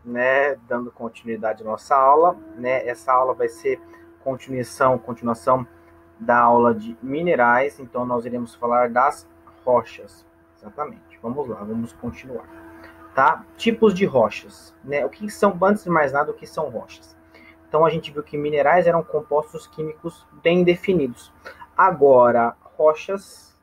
Né, dando continuidade à nossa aula, né? Essa aula vai ser continuação da aula de minerais, então nós iremos falar das rochas. Exatamente. Vamos lá, vamos continuar. Tá? Tipos de rochas, né? O que são, antes de mais nada, o que são rochas? Então a gente viu que minerais eram compostos químicos bem definidos. Agora, rochas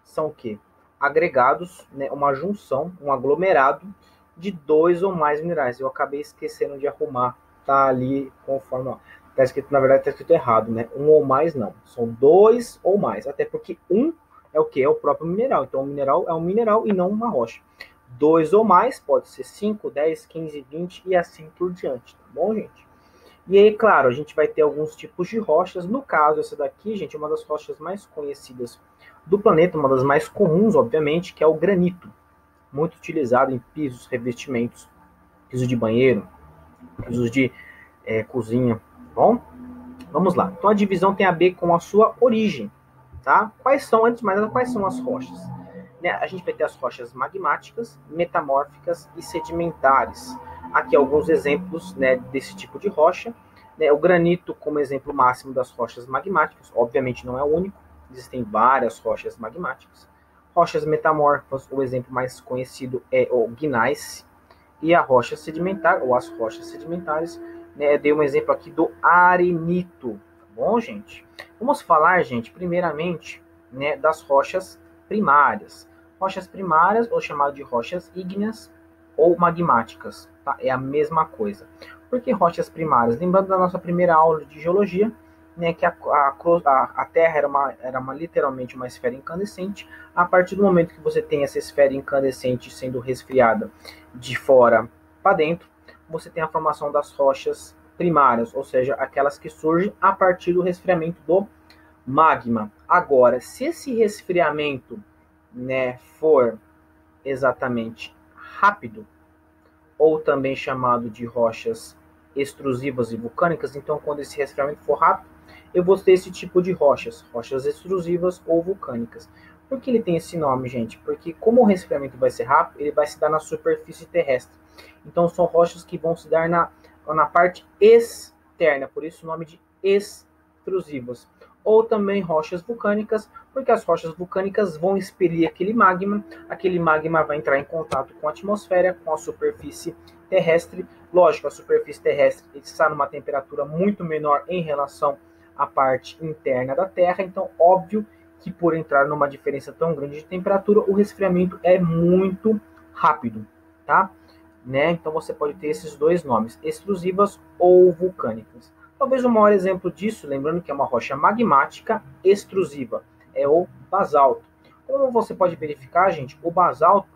são o quê? Agregados, né, uma junção, um aglomerado de dois ou mais minerais. Eu acabei esquecendo de arrumar, tá ali conforme, tá escrito, na verdade tá escrito errado, né? Um ou mais não, são dois ou mais, até porque um é o que? É o próprio mineral. Então o mineral é um mineral e não uma rocha. Dois ou mais, pode ser 5, 10, 15, 20 e assim por diante, tá bom, gente? E aí, claro, a gente vai ter alguns tipos de rochas. No caso, essa daqui, gente, é uma das rochas mais conhecidas do planeta, uma das mais comuns, obviamente, que é o granito. Muito utilizado em pisos, revestimentos, pisos de banheiro, pisos de cozinha. Bom, vamos lá. Então a divisão tem a ver com a sua origem. Tá? Quais são, antes de mais nada, quais são as rochas? Né, a gente vai ter as rochas magmáticas, metamórficas e sedimentares. Aqui alguns exemplos, né, desse tipo de rocha. Né, o granito como exemplo máximo das rochas magmáticas, obviamente não é o único, existem várias rochas magmáticas. Rochas metamórficas, o exemplo mais conhecido é o gneiss, e a rocha sedimentar, ou as rochas sedimentares, né, eu dei um exemplo aqui do arenito, tá bom, gente? Vamos falar, gente, primeiramente, né, das rochas primárias. Rochas primárias, ou chamado de rochas ígneas ou magmáticas, tá? É a mesma coisa. Por que rochas primárias? Lembrando da nossa primeira aula de geologia, né, que a Terra era literalmente uma esfera incandescente. A partir do momento que você tem essa esfera incandescente sendo resfriada de fora para dentro, você tem a formação das rochas primárias, ou seja, aquelas que surgem a partir do resfriamento do magma. Agora, se esse resfriamento, né, for exatamente rápido, ou também chamado de rochas extrusivas e vulcânicas, então quando esse resfriamento for rápido, eu vou ter esse tipo de rochas, rochas extrusivas ou vulcânicas. Por que ele tem esse nome, gente? Porque como o resfriamento vai ser rápido, ele vai se dar na superfície terrestre. Então são rochas que vão se dar na parte externa, por isso o nome de extrusivas. Ou também rochas vulcânicas, porque as rochas vulcânicas vão expelir aquele magma vai entrar em contato com a atmosfera, com a superfície terrestre. Lógico, a superfície terrestre está numa temperatura muito menor em relação à parte interna da Terra, então óbvio que por entrar numa diferença tão grande de temperatura, o resfriamento é muito rápido, tá? Né? Então você pode ter esses dois nomes, extrusivas ou vulcânicas. Talvez o maior exemplo disso, lembrando que é uma rocha magmática extrusiva, é o basalto. Como você pode verificar, gente, o basalto,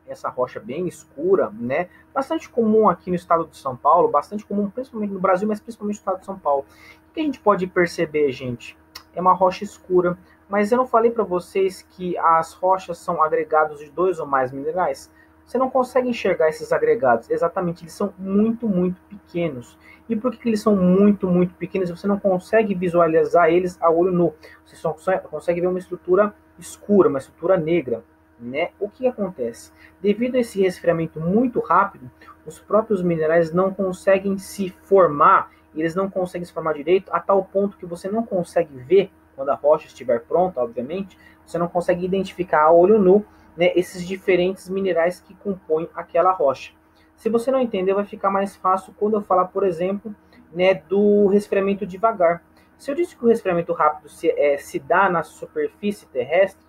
essa rocha bem escura, né? Bastante comum aqui no estado de São Paulo, bastante comum principalmente no Brasil, mas principalmente no estado de São Paulo. O que a gente pode perceber, gente? É uma rocha escura, mas eu não falei para vocês que as rochas são agregados de dois ou mais minerais? Você não consegue enxergar esses agregados, exatamente, eles são muito pequenos. E por que eles são muito pequenos? Você não consegue visualizar eles a olho nu. Você só consegue ver uma estrutura escura, uma estrutura negra. Né? O que acontece? Devido a esse resfriamento muito rápido, os próprios minerais não conseguem se formar, eles não conseguem se formar direito, a tal ponto que você não consegue ver, quando a rocha estiver pronta, obviamente, você não consegue identificar a olho nu, né, esses diferentes minerais que compõem aquela rocha. Se você não entender, vai ficar mais fácil quando eu falar, por exemplo, né, do resfriamento devagar. Se eu disse que o resfriamento rápido se dá na superfície terrestre,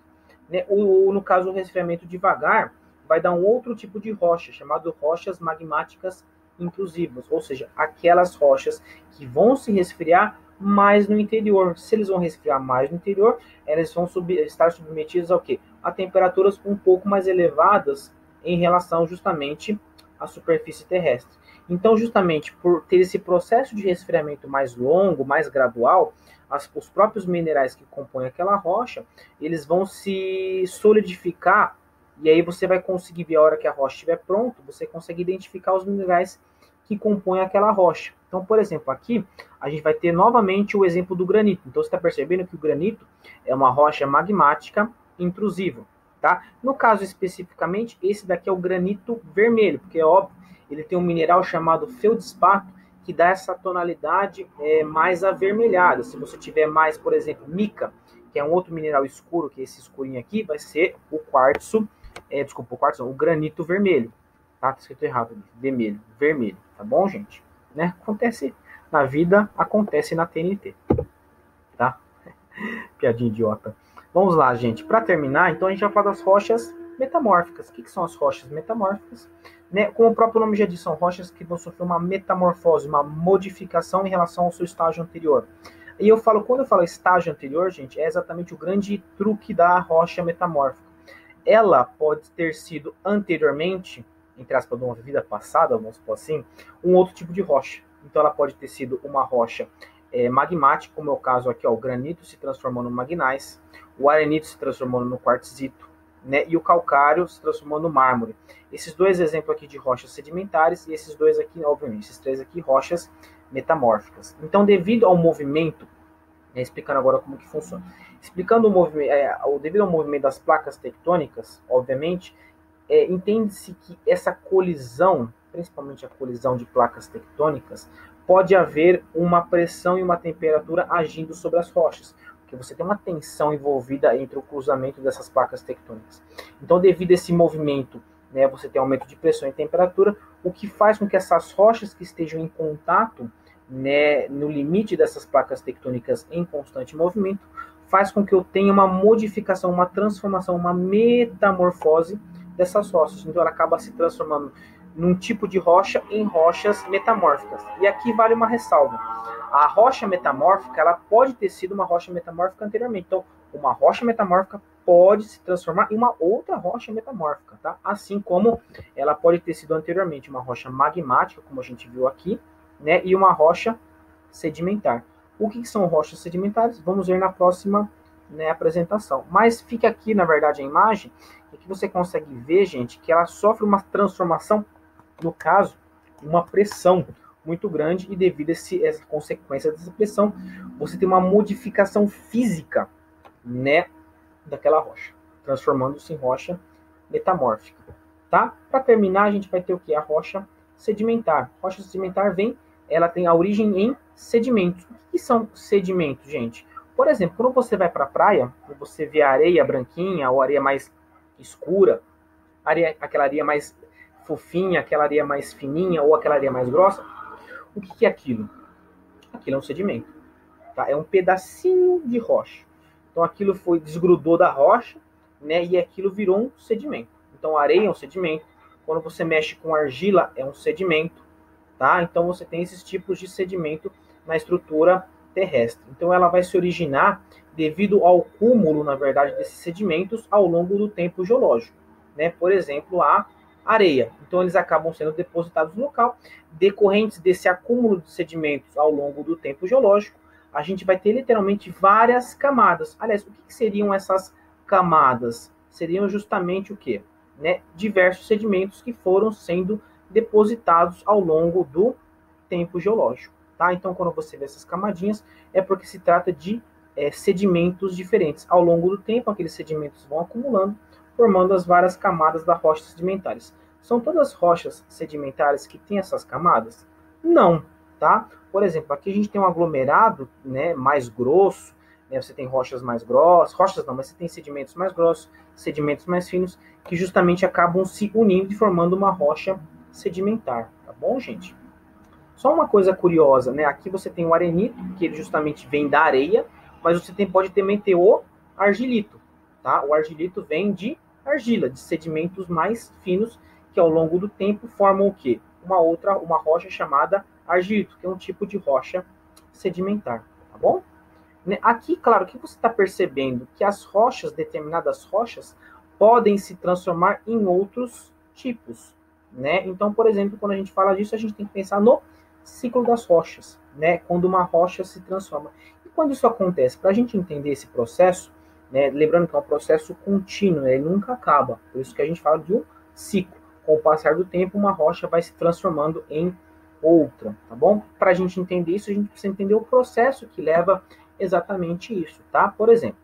né, no caso o resfriamento devagar, vai dar um outro tipo de rocha, chamado rochas magmáticas intrusivas, ou seja, aquelas rochas que vão se resfriar mais no interior. Se eles vão resfriar mais no interior, elas vão estar submetidas ao quê? A temperaturas um pouco mais elevadas em relação justamente à superfície terrestre. Então, justamente por ter esse processo de resfriamento mais longo, mais gradual, os próprios minerais que compõem aquela rocha, eles vão se solidificar, e aí você vai conseguir ver a hora que a rocha estiver pronta, você consegue identificar os minerais que compõem aquela rocha. Então, por exemplo, aqui a gente vai ter novamente o exemplo do granito. Então, você está percebendo que o granito é uma rocha magmática intrusiva. tá? No caso especificamente, esse daqui é o granito vermelho, porque é óbvio, ele tem um mineral chamado feldspato, que dá essa tonalidade mais avermelhada. Se você tiver mais, por exemplo, mica, que é um outro mineral escuro, que é esse escurinho aqui, vai ser o quartzo, desculpa, o quartzo não, o granito vermelho, tá? Tá escrito errado ali, vermelho, tá bom, gente? Né? Acontece na vida, acontece na TNT, tá? Piadinha idiota. Vamos lá, gente. Para terminar, então a gente vai falar das rochas metamórficas. O que são as rochas metamórficas? Né? Como o próprio nome já diz, são rochas que vão sofrer uma metamorfose, uma modificação em relação ao seu estágio anterior. E quando eu falo estágio anterior, gente, é exatamente o grande truque da rocha metamórfica. Ela pode ter sido anteriormente, entre aspas, de uma vida passada, vamos supor assim, um outro tipo de rocha. Então ela pode ter sido uma rocha magmática, como é o caso aqui, ó, o granito se transformou no magnais, o arenito se transformou no quartzito, né, e o calcário se transformou no mármore. Esses dois exemplos aqui de rochas sedimentares e esses dois aqui, obviamente, esses três aqui, rochas metamórficas. Então, devido ao movimento, explicando agora como que funciona, explicando o movimento, devido ao movimento das placas tectônicas, obviamente, entende-se que essa colisão, principalmente a colisão de placas tectônicas, pode haver uma pressão e uma temperatura agindo sobre as rochas, porque você tem uma tensão envolvida entre o cruzamento dessas placas tectônicas. Então, devido a esse movimento, né, você tem aumento de pressão e temperatura, o que faz com que essas rochas que estejam em contato, né, no limite dessas placas tectônicas em constante movimento, faz com que eu tenha uma modificação, uma transformação, uma metamorfose dessas rochas. Então, ela acaba se transformando num tipo de rocha em rochas metamórficas. E aqui vale uma ressalva. A rocha metamórfica, ela pode ter sido uma rocha metamórfica anteriormente. Então, uma rocha metamórfica pode se transformar em uma outra rocha metamórfica, tá? Assim como ela pode ter sido anteriormente uma rocha magmática, como a gente viu aqui, né? E uma rocha sedimentar. O que são rochas sedimentares? Vamos ver na próxima, né, apresentação. Mas fica aqui, na verdade, a imagem, e que você consegue ver, gente, que ela sofre uma transformação, no caso, uma pressão muito grande, e devido a essa consequência dessa pressão, você tem uma modificação física, né, daquela rocha, transformando-se em rocha metamórfica, tá? Para terminar, a gente vai ter o que? A rocha sedimentar. Rocha sedimentar ela tem a origem em sedimentos. O que são sedimentos, gente? Por exemplo, quando você vai para a praia, você vê a areia branquinha ou areia mais escura, aquela areia mais fofinha, aquela areia mais fininha ou aquela areia mais grossa, o que é aquilo? Aquilo é um sedimento, tá? É um pedacinho de rocha. Então aquilo desgrudou da rocha, né? E aquilo virou um sedimento. Então a areia é um sedimento. Quando você mexe com argila, é um sedimento, tá? Então você tem esses tipos de sedimento na estrutura terrestre. Então ela vai se originar devido ao cúmulo, na verdade, desses sedimentos ao longo do tempo geológico, né? Por exemplo, a areia. Então eles acabam sendo depositados no local, decorrentes desse acúmulo de sedimentos ao longo do tempo geológico. A gente vai ter literalmente várias camadas. Aliás, o que seriam essas camadas? Seriam justamente o quê? Né? Diversos sedimentos que foram sendo depositados ao longo do tempo geológico. Tá? Então, quando você vê essas camadinhas, é porque se trata de sedimentos diferentes. Ao longo do tempo, aqueles sedimentos vão acumulando, formando as várias camadas das rochas sedimentares. São todas rochas sedimentares que têm essas camadas? Não, tá? Por exemplo, aqui a gente tem um aglomerado, né, mais grosso, né, você tem rochas mais grossas, rochas não, mas você tem sedimentos mais grossos, sedimentos mais finos, que justamente acabam se unindo e formando uma rocha sedimentar, tá bom, gente? Só uma coisa curiosa, né? Aqui você tem o arenito, que ele justamente vem da areia, mas você pode também ter o argilito, tá? O argilito vem de argila, de sedimentos mais finos, que ao longo do tempo formam o quê? Uma rocha chamada argilito, que é um tipo de rocha sedimentar, tá bom? Aqui, claro, o que você está percebendo? Que as rochas, determinadas rochas, podem se transformar em outros tipos, né? Então, por exemplo, quando a gente fala disso, a gente tem que pensar no ciclo das rochas, né? Quando uma rocha se transforma. E quando isso acontece? Para a gente entender esse processo, né? Lembrando que é um processo contínuo, né? Ele nunca acaba. Por isso que a gente fala de um ciclo. Com o passar do tempo, uma rocha vai se transformando em outra, tá bom? Para a gente entender isso, a gente precisa entender o processo que leva exatamente isso, tá? Por exemplo,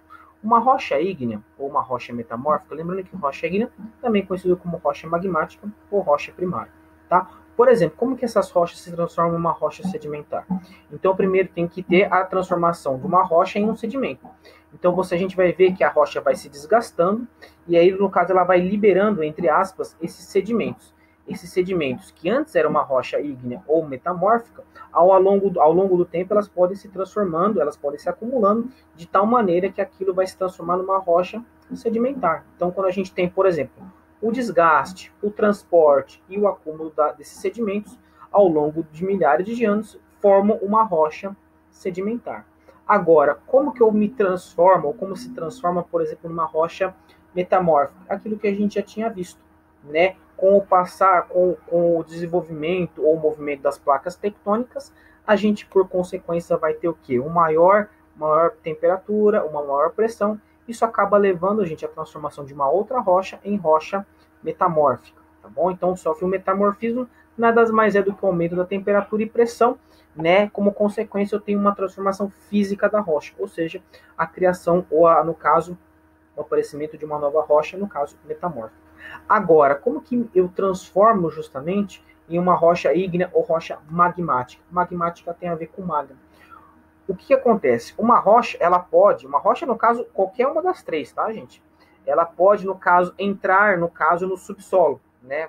Uma rocha ígnea ou uma rocha metamórfica, lembrando que rocha ígnea também é conhecida como rocha magmática ou rocha primária, tá? Por exemplo, como que essas rochas se transformam em uma rocha sedimentar? Então, primeiro tem que ter a transformação de uma rocha em um sedimento. Então, a gente vai ver que a rocha vai se desgastando e aí, no caso, ela vai liberando, entre aspas, esses sedimentos. Esses sedimentos que antes era uma rocha ígnea ou metamórfica, ao longo do tempo elas podem se transformando, elas podem se acumulando de tal maneira que aquilo vai se transformar numa rocha sedimentar. Então, quando a gente tem, por exemplo, o desgaste, o transporte e o acúmulo desses sedimentos ao longo de milhares de anos, formam uma rocha sedimentar. Agora, como que eu me transformo, ou como se transforma, por exemplo, numa rocha metamórfica? Aquilo que a gente já tinha visto, né? Com o desenvolvimento ou movimento das placas tectônicas, a gente, por consequência, vai ter o quê? Maior temperatura, uma maior pressão. Isso acaba levando a gente à transformação de uma outra rocha em rocha metamórfica, tá bom? Então, sofre um metamorfismo, nada mais é do que o aumento da temperatura e pressão, né? Como consequência, eu tenho uma transformação física da rocha, ou seja, a criação, no caso, o aparecimento de uma nova rocha, no caso, metamórfica. Agora, como que eu transformo justamente em uma rocha ígnea ou rocha magmática? Magmática tem a ver com magma. O que acontece? Uma rocha, no caso, qualquer uma das três, tá, gente? Ela pode, no caso, entrar, no subsolo, né?